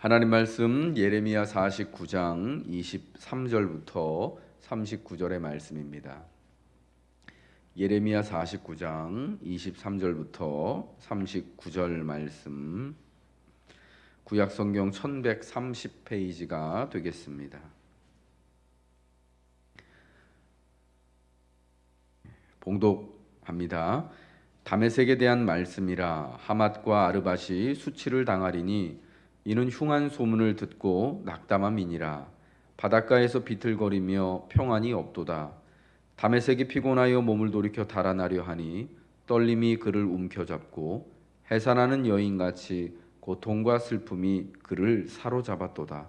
하나님 말씀 예레미야 49장 23절부터 39절의 말씀입니다. 예레미야 49장 23절부터 39절 말씀, 구약성경 1130페이지가 되겠습니다. 봉독합니다. 다메섹에 대한 말씀이라. 하맛과 아르밧이 수치를 당하리니 이는 흉한 소문을 듣고 낙담함이니라. 바닷가에서 비틀거리며 평안이 없도다. 다메섹이 피곤하여 몸을 돌이켜 달아나려 하니 떨림이 그를 움켜잡고 해산하는 여인같이 고통과 슬픔이 그를 사로잡았도다.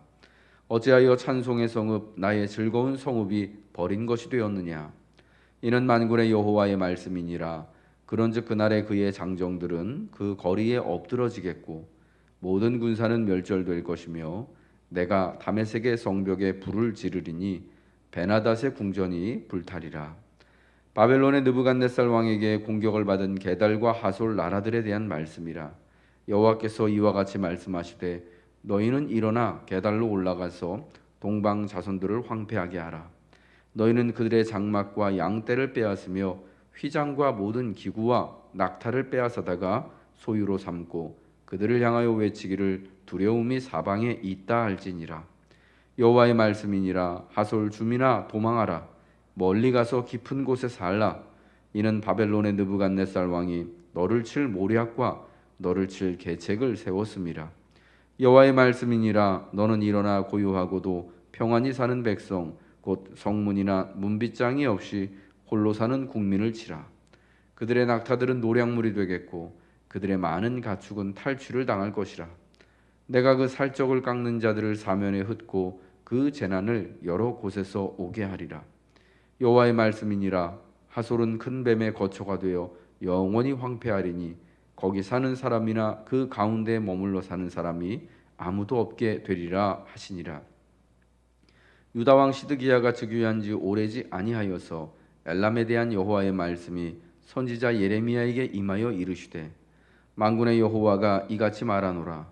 어찌하여 찬송의 성읍 나의 즐거운 성읍이 버린 것이 되었느냐. 이는 만군의 여호와의 말씀이니라. 그런즉 그날에 그의 장정들은 그 거리에 엎드러지겠고 모든 군사는 멸절될 것이며 내가 다메섹의 성벽에 불을 지르리니 베나닷의 궁전이 불타리라. 바벨론의 느부갓네살 왕에게 공격을 받은 게달과 하솔 나라들에 대한 말씀이라. 여호와께서 이와 같이 말씀하시되 너희는 일어나 게달로 올라가서 동방 자손들을 황폐하게 하라. 너희는 그들의 장막과 양떼를 빼앗으며 휘장과 모든 기구와 낙타를 빼앗아다가 소유로 삼고 그들을 향하여 외치기를 두려움이 사방에 있다 할지니라. 여호와의 말씀이니라. 하솔 주민아 도망하라. 멀리 가서 깊은 곳에 살라. 이는 바벨론의 느부갓네살 왕이 너를 칠 모략과 너를 칠 계책을 세웠음이라. 여호와의 말씀이니라. 너는 일어나 고요하고도 평안히 사는 백성 곧 성문이나 문빗장이 없이 홀로 사는 국민을 치라. 그들의 낙타들은 노략물이 되겠고 그들의 많은 가축은 탈취를 당할 것이라. 내가 그 살적을 깎는 자들을 사면에 흩고 그 재난을 여러 곳에서 오게 하리라. 여호와의 말씀이니라. 하솔은 큰 뱀의 거처가 되어 영원히 황폐하리니 거기 사는 사람이나 그 가운데 머물러 사는 사람이 아무도 없게 되리라 하시니라. 유다 왕 시드기야가 즉위한 지 오래지 아니하여서 엘람에 대한 여호와의 말씀이 선지자 예레미야에게 임하여 이르시되 만군의 여호와가 이같이 말하노라.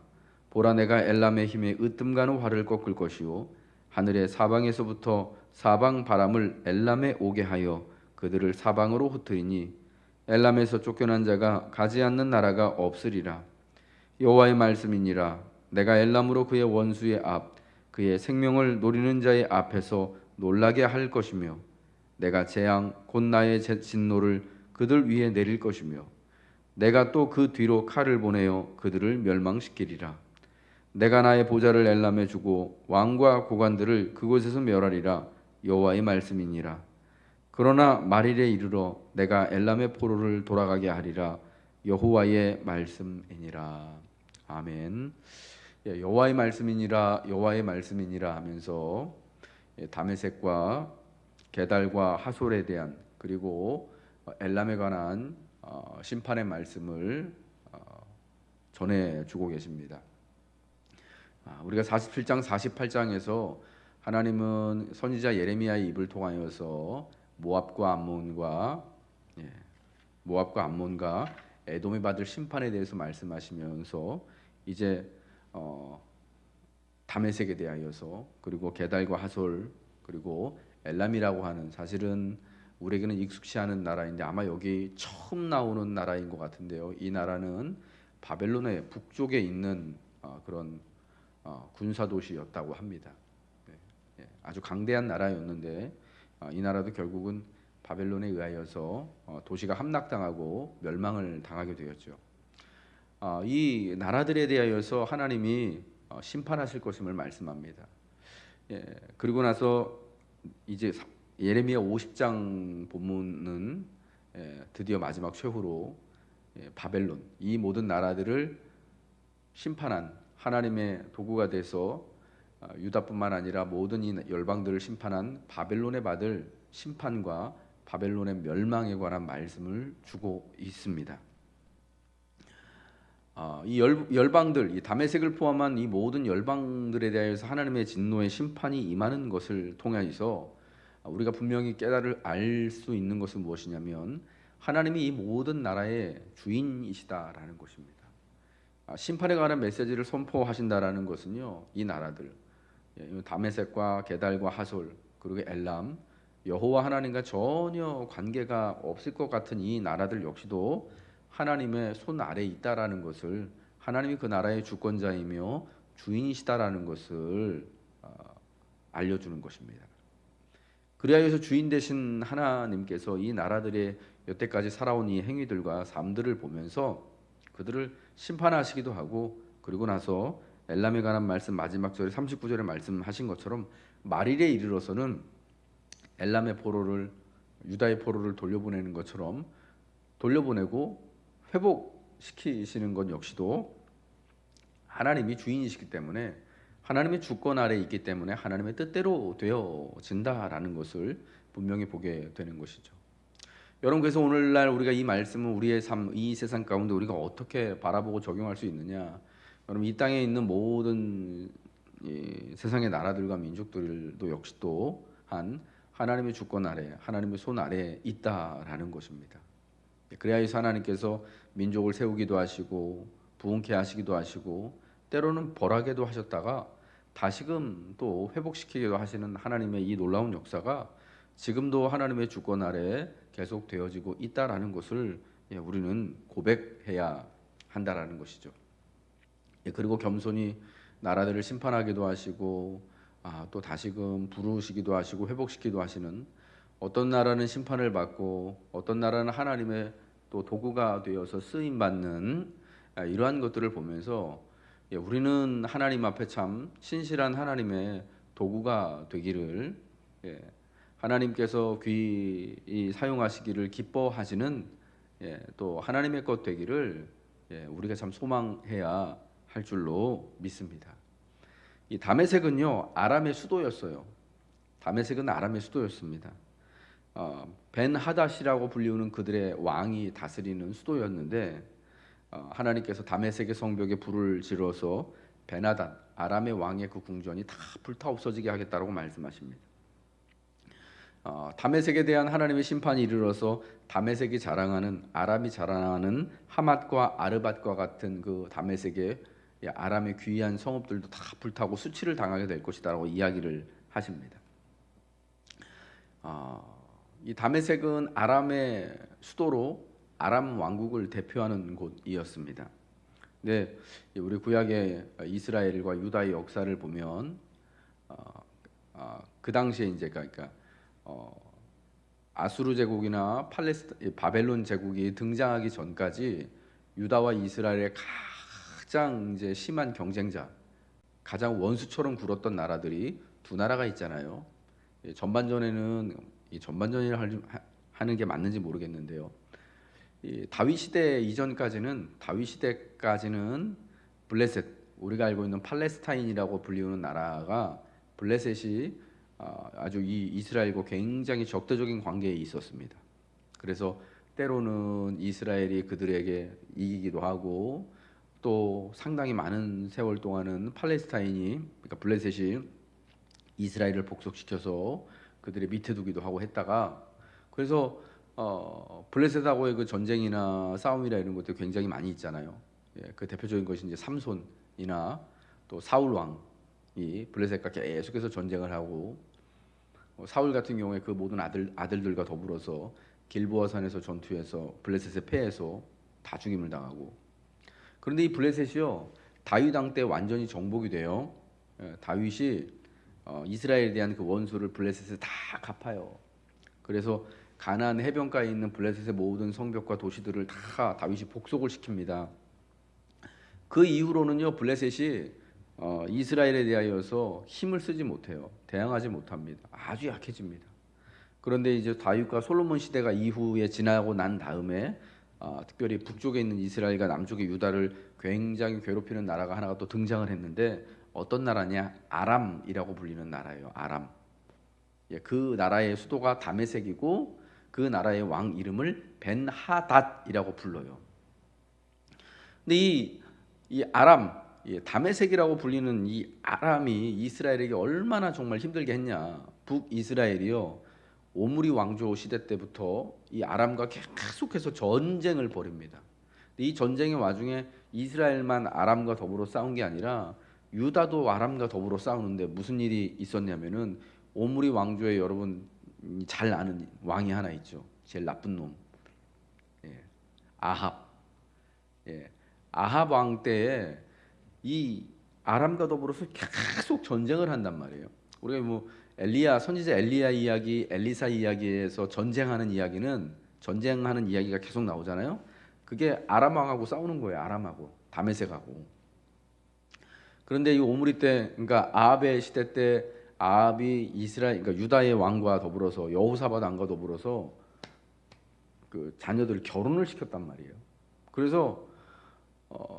보라, 내가 엘람의 힘에 으뜸가는 활을 꺾을 것이요 하늘의 사방에서부터 사방 바람을 엘람에 오게 하여 그들을 사방으로 흩으리니 엘람에서 쫓겨난 자가 가지 않는 나라가 없으리라. 여호와의 말씀이니라. 내가 엘람으로 그의 원수의 앞 그의 생명을 노리는 자의 앞에서 놀라게 할 것이며 내가 재앙 곧 나의 진노를 그들 위에 내릴 것이며 내가 또 그 뒤로 칼을 보내어 그들을 멸망시키리라. 내가 나의 보좌를 엘람에 주고 왕과 고관들을 그곳에서 멸하리라. 여호와의 말씀이니라. 그러나 말일에 이르러 내가 엘람의 포로를 돌아가게 하리라. 여호와의 말씀이니라. 아멘. 여호와의 말씀이니라, 여호와의 말씀이니라 하면서 다메섹과 게달과 하솔에 대한 그리고 엘람에 관한 심판의 말씀을 전해주고 계십니다. 우리가 47장 48장에서 하나님은 선지자 예레미야의 입을 통하여서 모압과 암몬과 에돔이 받을 심판에 대해서 말씀하시면서 이제 다메섹에 대하여서 그리고 게달과 하솔 그리고 엘람이라고 하는 사실은 우리에게는 익숙치 않은 나라인데 아마 여기 처음 나오는 나라인 것 같은데요. 이 나라는 바벨론의 북쪽에 있는 그런 군사 도시였다고 합니다. 아주 강대한 나라였는데 이 나라도 결국은 바벨론에 의하여서 도시가 함락당하고 멸망을 당하게 되었죠. 이 나라들에 대하여서 하나님이 심판하실 것임을 말씀합니다. 그리고 나서 이제 예레미야 50장 본문은 드디어 마지막 최후로 바벨론, 이 모든 나라들을 심판한 하나님의 도구가 돼서 유다뿐만 아니라 모든 이 열방들을 심판한 바벨론에 받을 심판과 바벨론의 멸망에 관한 말씀을 주고 있습니다. 이 열방들, 이 다메섹을 포함한 이 모든 열방들에 대해서 하나님의 진노의 심판이 임하는 것을 통해서 우리가 분명히 깨달을 알 수 있는 것은 무엇이냐면 하나님이 이 모든 나라의 주인이시다라는 것입니다. 심판에 관한 메시지를 선포하신다라는 것은요, 이 나라들, 다메섹과 게달과 하솔 그리고 엘람, 여호와 하나님과 전혀 관계가 없을 것 같은 이 나라들 역시도 하나님의 손 아래에 있다라는 것을, 하나님이 그 나라의 주권자이며 주인이시다라는 것을 알려주는 것입니다. 그리하여서 주인 되신 하나님께서 이 나라들의 여태까지 살아온 이 행위들과 삶들을 보면서 그들을 심판하시기도 하고, 그리고 나서 엘람에 관한 말씀 마지막 절에 39절에 말씀하신 것처럼 말일에 이르러서는 엘람의 포로를, 유다의 포로를 돌려보내는 것처럼 돌려보내고 회복시키시는 것 역시도 하나님이 주인이시기 때문에, 하나님의 주권 아래에 있기 때문에 하나님의 뜻대로 되어진다라는 것을 분명히 보게 되는 것이죠. 여러분, 그래서 오늘날 우리가 이 말씀을 우리의 삶, 이 세상 가운데 우리가 어떻게 바라보고 적용할 수 있느냐? 여러분, 이 땅에 있는 모든 이 세상의 나라들과 민족들도 역시 또한 하나님의 주권 아래, 하나님의 손 아래에 있다라는 것입니다. 그래야서 하나님께서 민족을 세우기도 하시고 부흥케 하시기도 하시고 때로는 벌하게도 하셨다가 다시금 또 회복시키기도 하시는 하나님의 이 놀라운 역사가 지금도 하나님의 주권 아래에 계속 되어지고 있다라는 것을 우리는 고백해야 한다라는 것이죠. 그리고 겸손히 나라들을 심판하기도 하시고 또 다시금 부르시기도 하시고 회복시키기도 하시는, 어떤 나라는 심판을 받고 어떤 나라는 하나님의 또 도구가 되어서 쓰임 받는 이러한 것들을 보면서 우리는 하나님 앞에 참 신실한 하나님의 도구가 되기를, 하나님께서 귀히 사용하시기를 기뻐하시는 또 하나님의 것 되기를 우리가 참 소망해야 할 줄로 믿습니다. 이 다메섹은요, 아람의 수도였어요. 다메섹은 아람의 수도였습니다. 벤 하닷이라고 불리우는 그들의 왕이 다스리는 수도였는데, 하나님께서 다메섹의 성벽에 불을 질러서 벤 하닷 아람의 왕의 그 궁전이 다 불타 없어지게 하겠다라고 말씀하십니다. 다메섹에 대한 하나님의 심판이 이르러서 다메섹이 자랑하는, 아람이 자랑하는 하맛과 아르밧과 같은 그 다메섹의 아람의 귀한 성읍들도 다 불타고 수치를 당하게 될 것이다라고 이야기를 하십니다. 이 다메섹은 아람의 수도로 아람 왕국을 대표하는 곳이었습니다. 근데 우리 구약의 이스라엘과 유다의 역사를 보면 그 당시에 이제 그러니까 아수르 제국이나 바벨론 제국이 등장하기 전까지 유다와 이스라엘의 가장 이제 심한 경쟁자, 가장 원수처럼 굴었던 나라들이 두 나라가 있잖아요. 전반전에는 이 전반전이라 하는 게 맞는지 모르겠는데요. 이 다윗 시대 이전까지는, 다윗 시대까지는 블레셋, 우리가 알고 있는 팔레스타인이라고 불리우는 나라가, 블레셋이 아주 이 이스라엘과 굉장히 적대적인 관계에 있었습니다. 그래서 때로는 이스라엘이 그들에게 이기기도 하고, 또 상당히 많은 세월 동안은 팔레스타인이, 그러니까 블레셋이 이스라엘을 복속시켜서 그들의 밑에 두기도 하고 했다가, 그래서 블레셋하고의 그 전쟁이나 싸움이나 이런 것들 굉장히 많이 있잖아요. 그 대표적인 것이 이제 삼손이나 또 사울 왕이 블레셋과 계속해서 전쟁을 하고, 사울 같은 경우에 그 모든 아들들과 더불어서 길보아 산에서 전투해서 블레셋에 패해서 다 죽임을 당하고, 그런데 이 블레셋이요, 다윗 왕 때 완전히 정복이 돼요. 다윗이 이스라엘에 대한 그 원수를 블레셋에 다 갚아요. 그래서 가나안 해변가에 있는 블레셋의 모든 성벽과 도시들을 다 다윗이 복속을 시킵니다. 그 이후로는요, 블레셋이 이스라엘에 대하여서 힘을 쓰지 못해요. 대항하지 못합니다. 아주 약해집니다. 그런데 이제 다윗과 솔로몬 시대가 이후에 지나고 난 다음에 특별히 북쪽에 있는 이스라엘과 남쪽의 유다를 굉장히 괴롭히는 나라가 하나가 또 등장을 했는데, 어떤 나라냐? 아람이라고 불리는 나라예요. 아람. 그 나라의 수도가 다메섹이고 그 나라의 왕 이름을 벤하닷이라고 불러요. 근데 이 아람, 다메섹이라고 불리는 이 아람이 이스라엘에게 얼마나 정말 힘들게 했냐? 북이스라엘이요, 오므리 왕조 시대 때부터 이 아람과 계속해서 전쟁을 벌입니다. 이 전쟁의 와중에 이스라엘만 아람과 더불어 싸운 게 아니라 유다도 아람과 더불어 싸우는데 무슨 일이 있었냐면은 오므리 왕조에 여러분 잘 아는 왕이 하나 있죠. 제일 나쁜 놈. 예. 아합. 예. 아합 왕 때에 이 아람과 더불어서 계속 전쟁을 한단 말이에요. 우리가 뭐 엘리야 선지자 엘리야 이야기, 엘리사 이야기에서 전쟁하는 이야기가 계속 나오잖아요. 그게 아람 왕하고 싸우는 거예요. 아람하고 다메섹하고. 그런데 이 오므리 때, 그러니까 아합의 시대 때 아합이 이스라엘, 그러니까 유다의 왕과 더불어서 여호사밧 왕과 더불어서 그 자녀들 결혼을 시켰단 말이에요. 그래서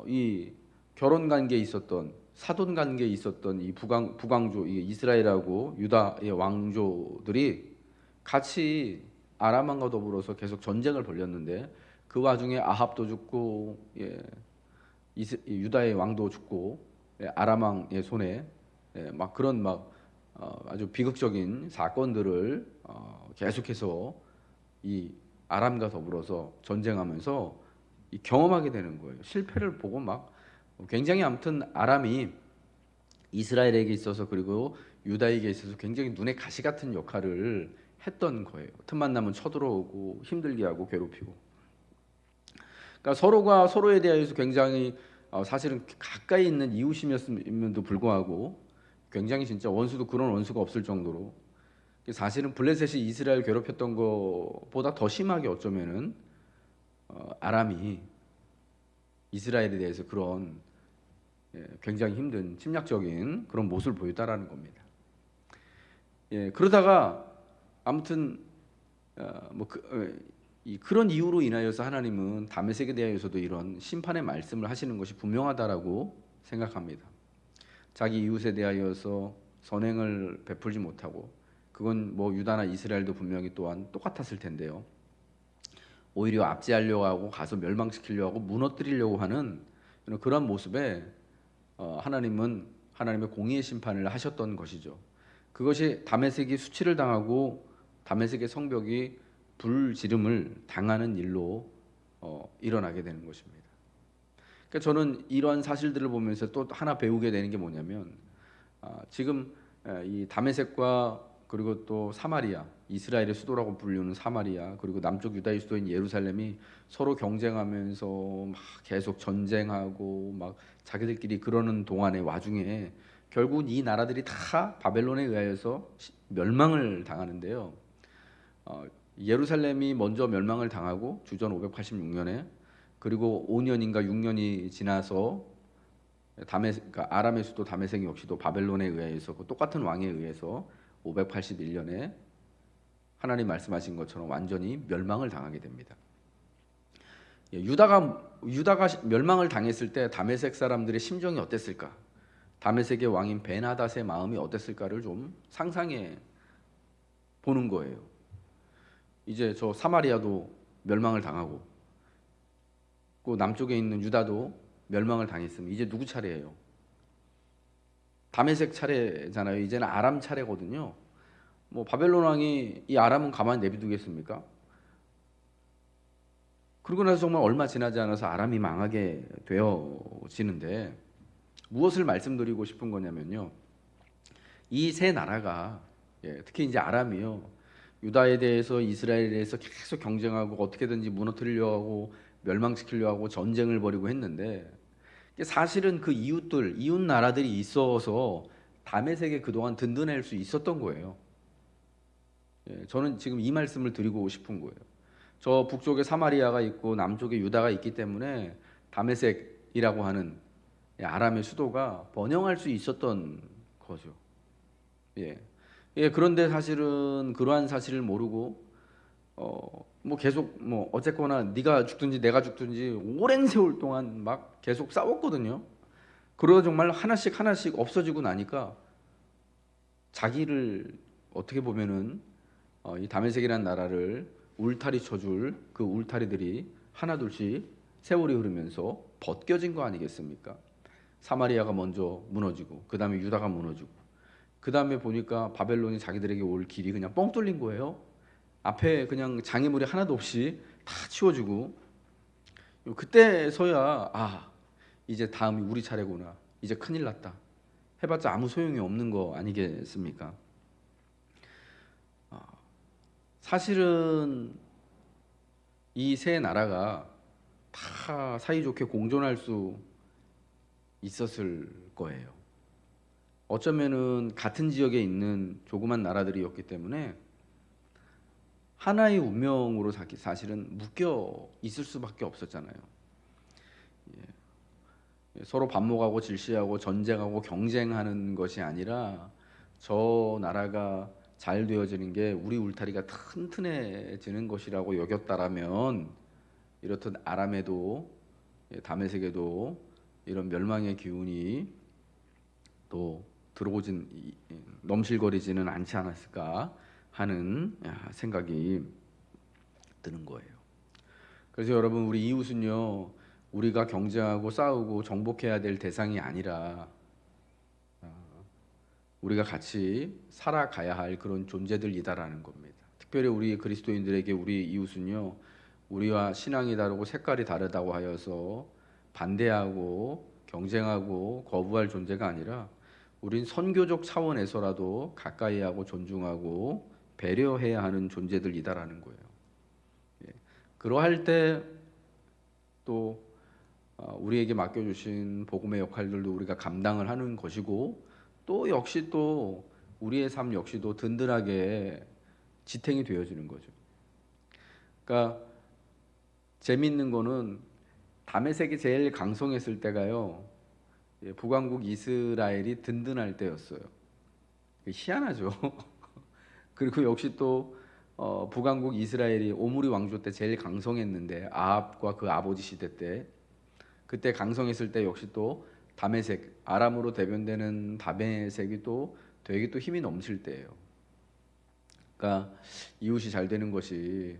이 결혼 관계에 있었던 사돈 관계에 있었던 이 북왕조 이 이스라엘하고 유다의 왕조들이 같이 아람 왕과 더불어서 계속 전쟁을 벌였는데 그 와중에 아합도 죽고 유다의 왕도 죽고 아람 왕의 손에 막 그런 막 아주 비극적인 사건들을 계속해서 이 아람과 더불어서 전쟁하면서 경험하게 되는 거예요. 실패를 보고 막 굉장히 아무튼 아람이 이스라엘에게 있어서 그리고 유다에게 있어서 굉장히 눈에 가시 같은 역할을 했던 거예요. 틈만 나면 쳐들어오고 힘들게 하고 괴롭히고. 그러니까 서로가 서로에 대해서 굉장히 사실은 가까이 있는 이웃임에도 불구하고 굉장히 진짜 원수도 그런 원수가 없을 정도로 사실은 블레셋이 이스라엘 괴롭혔던 것보다 더 심하게 어쩌면은 아람이 이스라엘에 대해서 그런 굉장히 힘든 침략적인 그런 모습을 보였다라는 겁니다. 그러다가 아무튼 그런 이유로 인하여서 하나님은 다메섹에 대하여서도 이런 심판의 말씀을 하시는 것이 분명하다라고 생각합니다. 자기 이웃에 대하여서 선행을 베풀지 못하고 그건 뭐 유다나 이스라엘도 분명히 또한 똑같았을 텐데요. 오히려 압제하려고 하고 가서 멸망시키려고 하고 무너뜨리려고 하는 그런 모습에 하나님은 하나님의 공의의 심판을 하셨던 것이죠. 그것이 다메섹이 수치를 당하고 다메섹의 성벽이 불지름을 당하는 일로 일어나게 되는 것입니다. 그러니까 저는 이러한 사실들을 보면서 또 하나 배우게 되는 게 뭐냐면 지금 이 다메섹과 그리고 또 사마리아, 이스라엘의 수도라고 불리는 사마리아, 그리고 남쪽 유다의 수도인 예루살렘이 서로 경쟁하면서 막 계속 전쟁하고 막 자기들끼리 그러는 동안의 와중에 결국 이 나라들이 다 바벨론에 의하여서 멸망을 당하는데요. 예루살렘이 먼저 멸망을 당하고 주전 586년에 그리고 5년인가 6년이 지나서 그러니까 아람의 수도 다메섹 역시도 바벨론에 의해서 그 똑같은 왕에 의해서 581년에 하나님 말씀하신 것처럼 완전히 멸망을 당하게 됩니다. 유다가 멸망을 당했을 때 다메섹 사람들의 심정이 어땠을까? 다메섹의 왕인 벤하닷의 마음이 어땠을까를 좀 상상해 보는 거예요. 이제 저 사마리아도 멸망을 당하고 그 남쪽에 있는 유다도 멸망을 당했으면 이제 누구 차례예요? 다메섹 차례잖아요. 이제는 아람 차례거든요. 뭐 바벨론 왕이 이 아람은 가만히 내비두겠습니까? 그러고 나서 정말 얼마 지나지 않아서 아람이 망하게 되어지는데 무엇을 말씀드리고 싶은 거냐면요. 이 세 나라가 특히 이제 아람이요. 유다에 대해서 이스라엘에 대해서 계속 경쟁하고 어떻게든지 무너뜨리려고 하고 멸망시키려고 하고 전쟁을 벌이고 했는데 사실은 그 이웃 나라들이 있어서 다메섹에 그동안 든든할 수 있었던 거예요. 저는 지금 이 말씀을 드리고 싶은 거예요. 저 북쪽에 사마리아가 있고 남쪽에 유다가 있기 때문에 다메섹이라고 하는 아람의 수도가 번영할 수 있었던 거죠. 그런데 사실은 그러한 사실을 모르고 뭐 계속 뭐 어쨌거나 네가 죽든지 내가 죽든지 오랜 세월 동안 막 계속 싸웠거든요. 그러다 정말 하나씩 없어지고 나니까 자기를 어떻게 보면은 이 다메섹이라는 나라를 울타리 쳐줄 그 울타리들이 하나둘씩 세월이 흐르면서 벗겨진 거 아니겠습니까? 사마리아가 먼저 무너지고 그 다음에 유다가 무너지고 그 다음에 보니까 바벨론이 자기들에게 올 길이 그냥 뻥 뚫린 거예요. 앞에 그냥 장애물이 하나도 없이 다 치워지고 그때서야 이제 다음이 우리 차례구나. 이제 큰일 났다. 해봤자 아무 소용이 없는 거 아니겠습니까? 사실은 이 세 나라가 다 사이좋게 공존할 수 있었을 거예요. 어쩌면은 같은 지역에 있는 조그만 나라들이었기 때문에 하나의 운명으로 사실은 묶여 있을 수밖에 없었잖아요. 서로 반목하고 질시하고 전쟁하고 경쟁하는 것이 아니라 저 나라가 잘 되어지는 게 우리 울타리가 튼튼해지는 것이라고 여겼다라면 이렇듯 아람에도 다메섹에도 이런 멸망의 기운이 또 넘실거리지는 않지 않았을까 하는 생각이 드는 거예요. 그래서 여러분, 우리 이웃은요, 우리가 경쟁하고 싸우고 정복해야 될 대상이 아니라 우리가 같이 살아가야 할 그런 존재들이다라는 겁니다. 특별히 우리 그리스도인들에게 우리 이웃은요, 우리와 신앙이 다르고 색깔이 다르다고 하여서 반대하고 경쟁하고 거부할 존재가 아니라 우린 선교적 차원에서라도 가까이하고 존중하고 배려해야 하는 존재들이다라는 거예요. 그러할 때 또 우리에게 맡겨주신 복음의 역할들도 우리가 감당을 하는 것이고, 또 역시 또 우리의 삶 역시도 든든하게 지탱이 되어지는 거죠. 그러니까 재미있는 거는 다메섹이 제일 강성했을 때가요, 북왕국 이스라엘이 든든할 때였어요. 희한하죠. 그리고 역시 또 북왕국 이스라엘이 오므리 왕조 때 제일 강성했는데, 아합과 그 아버지 시대 때, 그때 강성했을 때 역시 또 다메섹, 아람으로 대변되는 다메섹이 또 되게 또 힘이 넘칠 때예요. 그러니까 이웃이 잘 되는 것이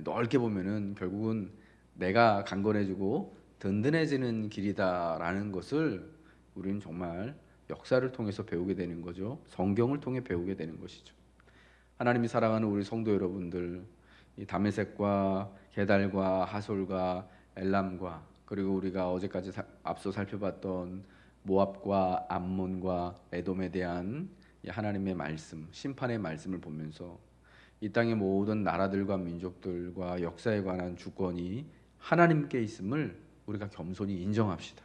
넓게 보면은 결국은 내가 강건해지고 든든해지는 길이다라는 것을 우리는 정말 역사를 통해서 배우게 되는 거죠. 성경을 통해 배우게 되는 것이죠. 하나님이 사랑하는 우리 성도 여러분들, 이 다메섹과 게달과 하솔과 엘람과, 그리고 우리가 어제까지 앞서 살펴봤던 모압과 암몬과 에돔에 대한 하나님의 말씀, 심판의 말씀을 보면서 이 땅의 모든 나라들과 민족들과 역사에 관한 주권이 하나님께 있음을 우리가 겸손히 인정합시다.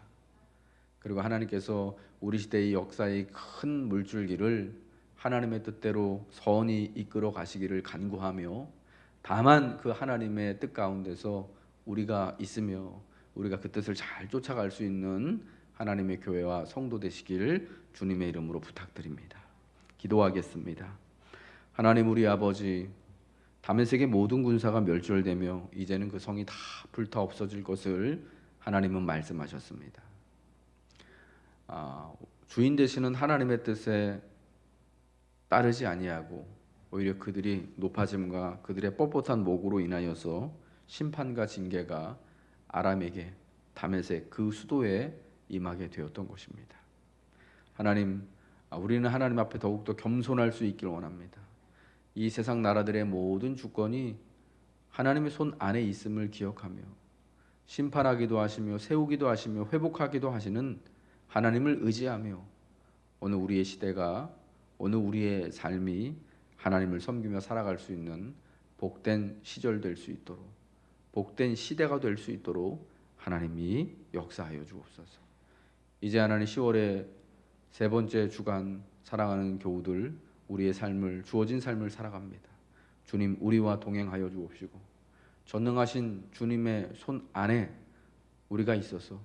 그리고 하나님께서 우리 시대의 역사의 큰 물줄기를 하나님의 뜻대로 선히 이끌어 가시기를 간구하며, 다만 그 하나님의 뜻 가운데서 우리가 있으며 우리가 그 뜻을 잘 쫓아갈 수 있는 하나님의 교회와 성도 되시기를 주님의 이름으로 부탁드립니다. 기도하겠습니다. 하나님, 우리 아버지, 다메섹의 모든 군사가 멸절되며 이제는 그 성이 다 불타 없어질 것을 하나님은 말씀하셨습니다. 주인 되시는 하나님의 뜻에 따르지 아니하고 오히려 그들이 높아짐과 그들의 뻣뻣한 목으로 인하여서 심판과 징계가 아람에게, 다메섹 그 수도에 임하게 되었던 것입니다. 하나님, 우리는 하나님 앞에 더욱더 겸손할 수 있길 원합니다. 이 세상 나라들의 모든 주권이 하나님의 손 안에 있음을 기억하며 심판하기도 하시며 세우기도 하시며 회복하기도 하시는 하나님을 의지하며 오늘 우리의 시대가, 오늘 우리의 삶이 하나님을 섬기며 살아갈 수 있는 복된 시절 될 수 있도록, 복된 시대가 될 수 있도록 하나님이 역사하여 주옵소서. 이제 하나님 10월의 세 번째 주간, 사랑하는 교우들, 우리의 삶을, 주어진 삶을 살아갑니다. 주님, 우리와 동행하여 주옵시고 전능하신 주님의 손 안에 우리가 있어서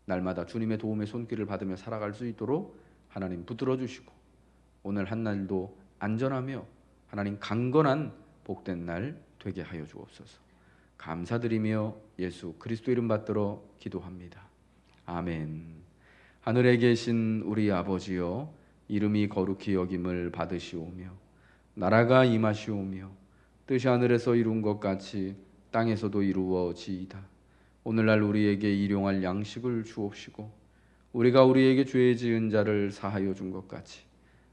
날마다 주님의 도움의 손길을 받으며 살아갈 수 있도록 하나님 붙들어 주시고, 오늘 한 날도 안전하며 하나님 강건한 복된 날 되게 하여 주옵소서. 감사드리며 예수 그리스도 이름 받들어 기도합니다. 아멘. 하늘에 계신 우리 아버지여, 이름이 거룩히 여김을 받으시오며 나라가 임하시오며 뜻이 하늘에서 이룬 것 같이 땅에서도 이루어지이다. 오늘날 우리에게 일용할 양식을 주옵시고 우리가 우리에게 죄 지은 자를 사하여 준 것 같이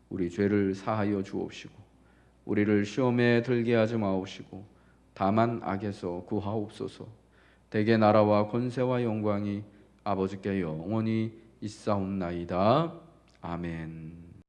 우리 죄를 사하여 주옵시고 우리를 시험에 들게 하지 마옵시고 다만 악에서 구하옵소서. 대개 나라와 권세와 영광이 아버지께 영원히 있사옵나이다. 아멘.